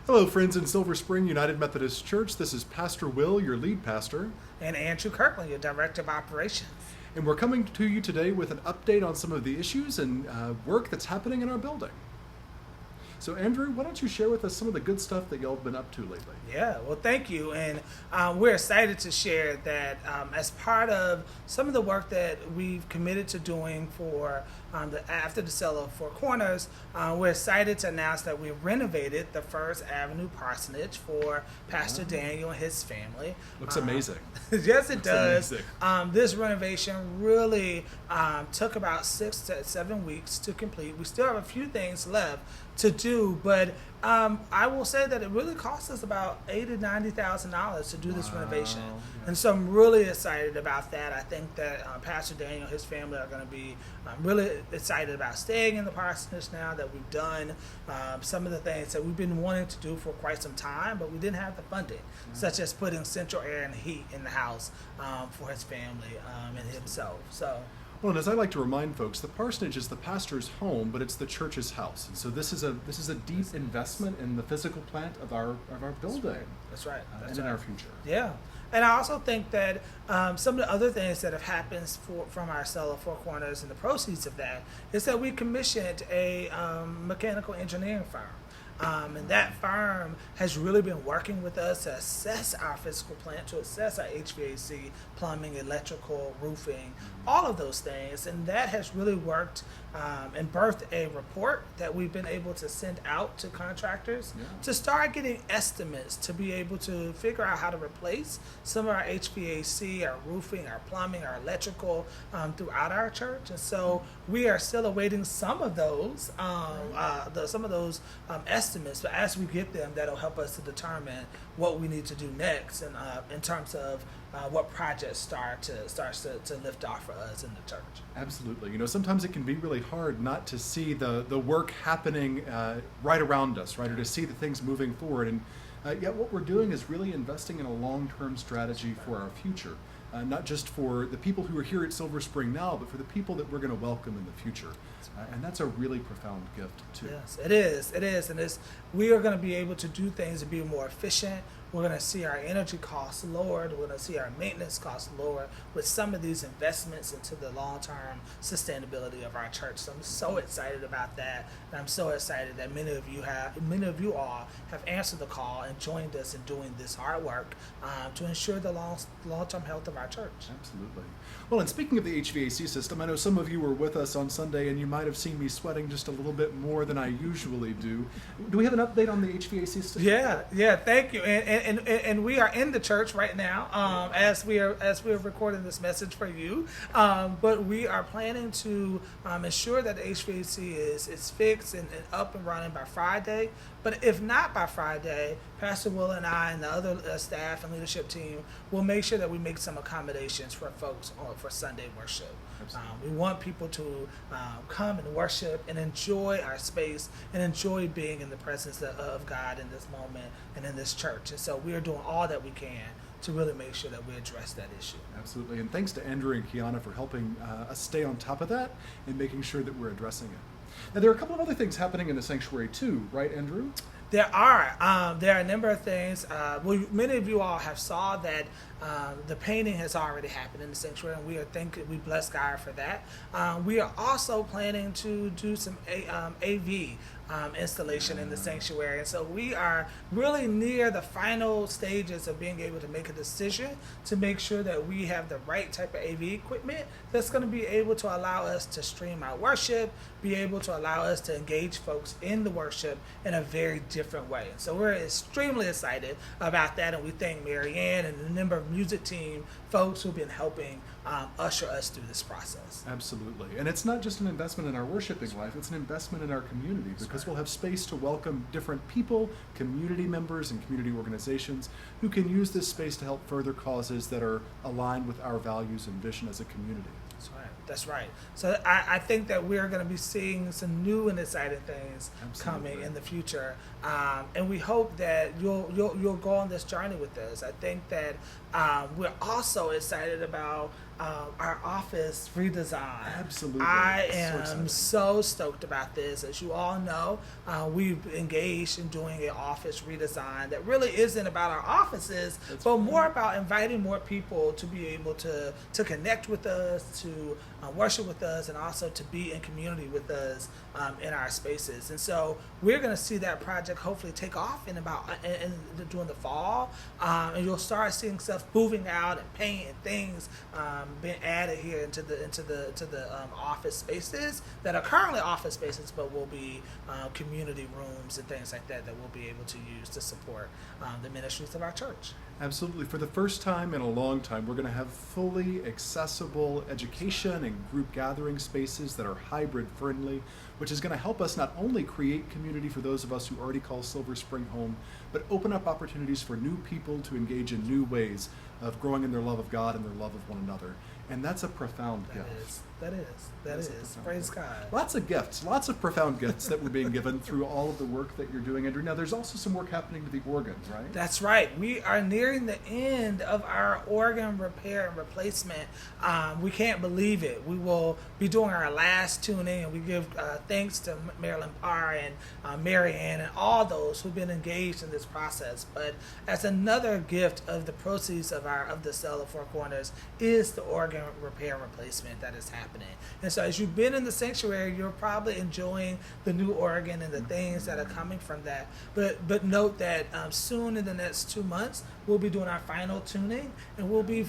Hello, friends in Silver Spring United Methodist Church. This is Pastor Will, your lead pastor. And Andrew Kirkland, your Director of Operations. And we're coming to you today with an update on some of the issues and work that's happening in our building. So, Andrew, why don't you share with us some of the good stuff that y'all have been up to lately? Yeah, well, thank you. And we're excited to share that as part of some of the work that we've committed to doing for after the sale of Four Corners, we're excited to announce that we've renovated the First Avenue parsonage for Pastor Daniel and his family. Looks amazing. Yes, it does. Amazing. This renovation really took about 6 to 7 weeks to complete. We still have a few things left to do, but I will say that it really cost us about $80,000 to $90,000 to do this renovation, and so I'm really excited about that. I think that Pastor Daniel and his family are going to be really excited about staying in the parsonage now that we've done some of the things that we've been wanting to do for quite some time, but we didn't have the funding, such as putting central air and heat in the house for his family and himself. So. Well, and as I like to remind folks, the parsonage is the pastor's home, but it's the church's house. And so this is a deep investment in the physical plant of our building. That's right. And in our future. Yeah. And I also think that some of the other things that have happened from our sale of Four Corners and the proceeds of that is that we commissioned a mechanical engineering firm. And that firm has really been working with us to assess our physical plant, to assess our HVAC, plumbing, electrical, roofing, all of those things. And that has really worked and birthed a report that we've been able to send out to contractors to start getting estimates to be able to figure out how to replace some of our HVAC, our roofing, our plumbing, our electrical throughout our church. And so we are still awaiting some of those estimates, but as we get them, that'll help us to determine what we need to do next, and in terms of what projects starts to lift off for us in the church. Absolutely. You know, sometimes it can be really hard not to see the work happening right around us, right, or to see the things moving forward. And yet what we're doing is really investing in a long-term strategy for our future. Not just for the people who are here at Silver Spring now, but for the people that we're going to welcome in the future. And that's a really profound gift, too. Yes, it is. It is. And we are going to be able to do things and be more efficient. We're going to see our energy costs lowered. We're going to see our maintenance costs lowered with some of these investments into the long-term sustainability of our church. So I'm so excited about that. And I'm so excited that many of you all have answered the call and joined us in doing this hard work to ensure the long-term health of our church. Absolutely. Well, and speaking of the HVAC system, I know some of you were with us on Sunday and you might have seen me sweating just a little bit more than I usually do. Do we have an update on the HVAC system? Yeah, thank you. And we are in the church right now as we are recording this message for you. But we are planning to ensure that the HVAC is fixed and up and running by Friday. But if not by Friday, Pastor Will and I and the other staff and leadership team will make sure that we make some accommodations for folks for Sunday worship. We want people to come and worship and enjoy our space and enjoy being in the presence of God in this moment and in this church. And so we are doing all that we can to really make sure that we address that issue. Absolutely. And thanks to Andrew and Kiana for helping us stay on top of that and making sure that we're addressing it. Now, there are a couple of other things happening in the sanctuary too, right, Andrew? There are a number of things. Many of you all have saw that the painting has already happened in the sanctuary, and we bless God for that. We are also planning to do some AV installation in the sanctuary, and so we are really near the final stages of being able to make a decision to make sure that we have the right type of AV equipment that's going to be able to allow us to stream our worship, be able to allow us to engage folks in the worship in a very different way. So we're extremely excited about that, and we thank Mary Ann and the number of music team folks who've been helping usher us through this process. Absolutely. And it's not just an investment in our worshiping life, it's an investment in our community, because we'll have space to welcome different people, community members, and community organizations who can use this space to help further causes that are aligned with our values and vision as a community. That's right. So I think that we're going to be seeing some new and exciting things coming in the future, and we hope that you'll go on this journey with us. I think that we're also excited about our office redesign. Absolutely. I So am exciting. so stoked about this. As you all know, we've engaged in doing an office redesign that really isn't about our offices, but more about inviting more people to be able to connect with us, to worship with us, and also to be in community with us in our spaces. And so we're going to see that project hopefully take off during the fall, and you'll start seeing stuff moving out and paint and things being added here into the office spaces that are currently office spaces, but will be community rooms and things like that we'll be able to use to support the ministries of our church. Absolutely. For the first time in a long time, we're going to have fully accessible education and group gathering spaces that are hybrid friendly, which is going to help us not only create community for those of us who already call Silver Spring home, but open up opportunities for new people to engage in new ways of growing in their love of God and their love of one another. And that's a profound gift. That is. Praise God. Lots of gifts, lots of profound gifts that were being given through all of the work that you're doing, Andrew. Now, there's also some work happening to the organs, right? That's right. We are nearing the end of our organ repair and replacement. We can't believe it. We will be doing our last tuning, and we give thanks to Marilyn Parr and Mary Ann and all those who've been engaged in this process. But as another gift of the proceeds of the Sale of Four Corners is the organ repair and replacement that is happening. And so as you've been in the sanctuary, you're probably enjoying the new organ and the things that are coming from that. But note that soon in the next 2 months, we'll be doing our final tuning, and we'll be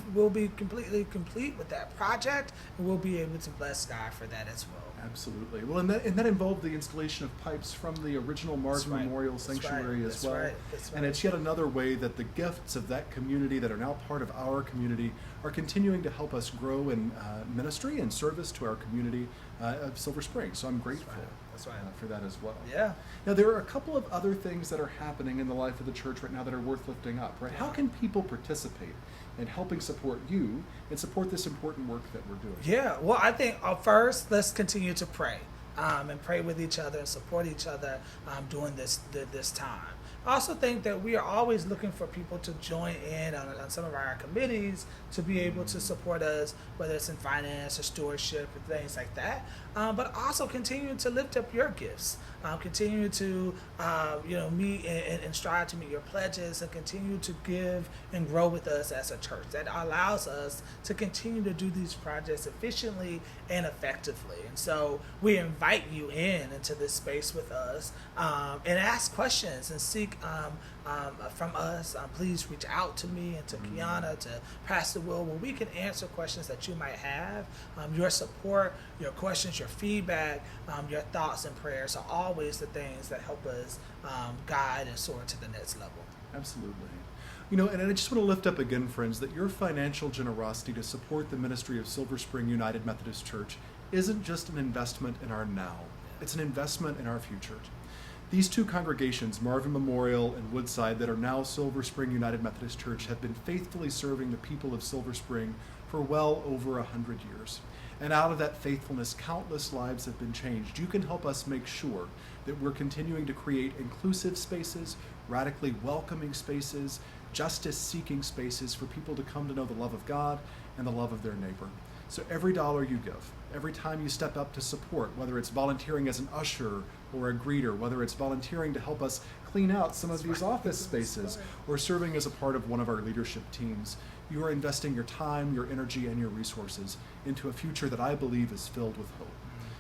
completely complete with that project, and we'll be able to bless God for that as well. Absolutely. Well, and that involved the installation of pipes from the original Marvin Memorial Sanctuary as well. That's right. And it's yet another way that the gifts of that community that are now part of our community are continuing to help us grow in ministry and service to our community of Silver Spring. So I'm grateful for that as well. Yeah. Now, there are a couple of other things that are happening in the life of the church right now that are worth lifting up, right? How can people participate in helping support you and support this important work that we're doing? Yeah, well, I think first, let's continue to pray and pray with each other and support each other during this time. I also think that we are always looking for people to join in on some of our committees to be able to support us, whether it's in finance or stewardship and things like that. But also continue to lift up your gifts. Continue to meet and strive to meet your pledges, and continue to give and grow with us as a church. That allows us to continue to do these projects efficiently and effectively. And so we invite you into this space with us and ask questions and seek from us. Please reach out to me and to Kiana, to Pastor Will, where we can answer questions that you might have. Your support, your questions, your feedback, your thoughts and prayers are always the things that help us guide and soar to the next level. Absolutely. And I just want to lift up again, friends, that your financial generosity to support the ministry of Silver Spring United Methodist Church isn't just an investment in our now. It's an investment in our future. These two congregations, Marvin Memorial and Woodside, that are now Silver Spring United Methodist Church, have been faithfully serving the people of Silver Spring for well over 100 years. And out of that faithfulness, countless lives have been changed. You can help us make sure that we're continuing to create inclusive spaces, radically welcoming spaces, justice-seeking spaces for people to come to know the love of God and the love of their neighbor. So every dollar you give, every time you step up to support, whether it's volunteering as an usher or a greeter, whether it's volunteering to help us clean out some of these office spaces, or serving as a part of one of our leadership teams, you are investing your time, your energy, and your resources into a future that I believe is filled with hope.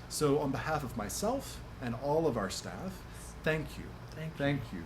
So on behalf of myself and all of our staff, thank you. Thank you.